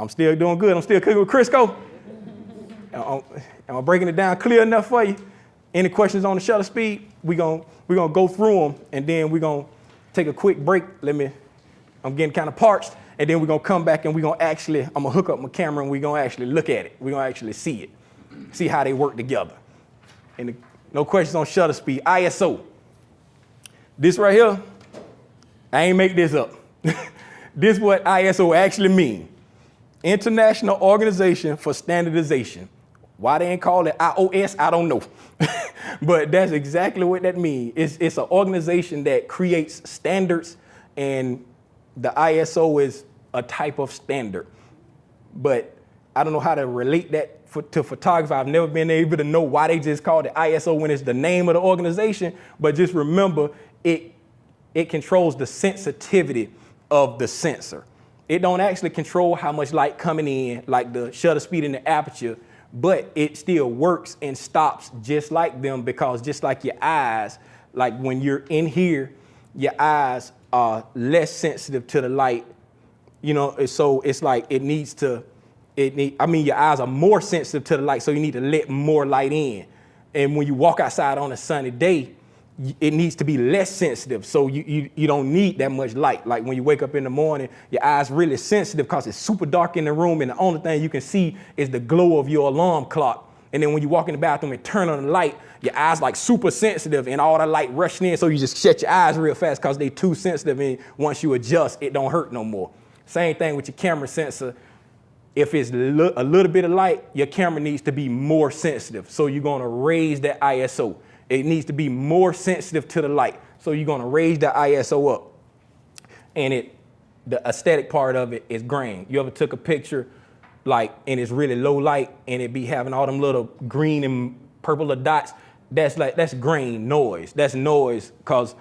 I'm still doing good. I'm still cooking with Crisco. Am I breaking it down clear enough for you? Any questions on the shutter speed? We're gonna go through them, and then we're gonna take a quick break. I'm getting kind of parched, and then we're gonna come back and I'm gonna hook up my camera and we're gonna actually look at it. We're gonna actually see it, see how they work together. And no questions on shutter speed. ISO. This right here, I ain't make this up. This is what ISO actually means. International Organization for Standardization. Why they ain't call it iOS, I don't know. But that's exactly what that means. It's an organization that creates standards, and the ISO is a type of standard. But I don't know how to relate that to photography. I've never been able to know why they just call it ISO when it's the name of the organization. But just remember, it controls the sensitivity of the sensor. It don't actually control how much light coming in, like the shutter speed and the aperture, but it still works and stops just like them, because just like your eyes, like when you're in here, your eyes are less sensitive to the light, so it's like your eyes are more sensitive to the light, so you need to let more light in. And when you walk outside on a sunny day, it needs to be less sensitive, so you don't need that much light. Like when you wake up in the morning, your eyes really sensitive because it's super dark in the room, and the only thing you can see is the glow of your alarm clock. And then when you walk in the bathroom and turn on the light, your eyes like super sensitive and all the light rushing in, so you just shut your eyes real fast because they too sensitive, and once you adjust, it don't hurt no more. Same thing with your camera sensor. If it's a little bit of light, your camera needs to be more sensitive, so you're gonna raise that ISO. It needs to be more sensitive to the light, so you're gonna raise the ISO up. And the aesthetic part of it is grain. You ever took a picture and it's really low light and it be having all them little green and purple dots? That's grain noise. That's noise, because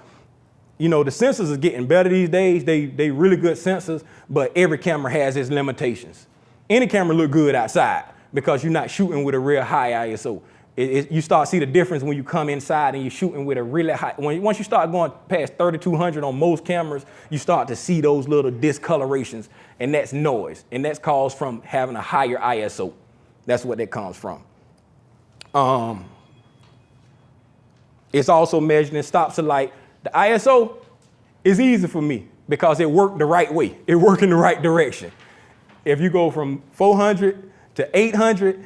the sensors are getting better these days. They really good sensors, but every camera has its limitations. Any camera look good outside because you're not shooting with a real high ISO. You start to see the difference when you come inside and you're shooting with a really high. Once you start going past 3200 on most cameras, you start to see those little discolorations, and that's noise, and that's caused from having a higher ISO. That's what that comes from. It's also measured in stops of light. The ISO is easy for me because it worked the right way. It worked in the right direction. If you go from 400 to 800,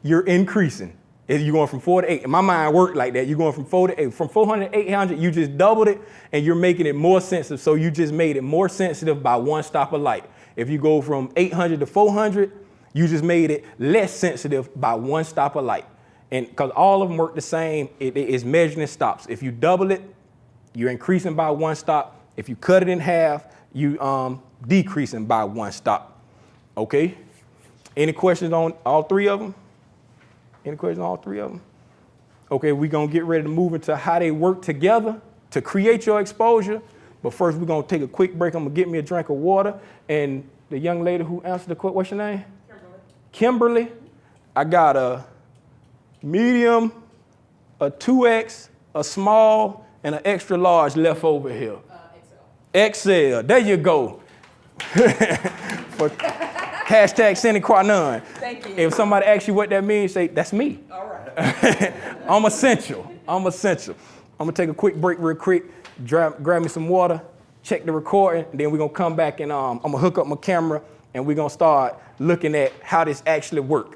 you're increasing. If you're going from 4 to 8, and my mind worked like that. You're going from 4 to 8. From 400 to 800, you just doubled it, and you're making it more sensitive. So you just made it more sensitive by one stop of light. If you go from 800 to 400, you just made it less sensitive by one stop of light. And because all of them work the same, it is measuring stops. If you double it, you're increasing by one stop. If you cut it in half, you decreasing by one stop. Okay? Any questions on all three of them? Any questions on all three of them? Okay, we're going to get ready to move into how they work together to create your exposure. But first, we're going to take a quick break. I'm going to get me a drink of water. And the young lady who answered the question, what's your name? Kimberly. I got a medium, a 2X, a small, and an extra large left over here. XL. There you go. Hashtag sine qua non. Thank you. If somebody asks you what that means, say, that's me. All right. I'm essential. I'm going to take a quick break real quick, grab me some water, check the recording, then we're going to come back and I'm going to hook up my camera, and we're going to start looking at how this actually works.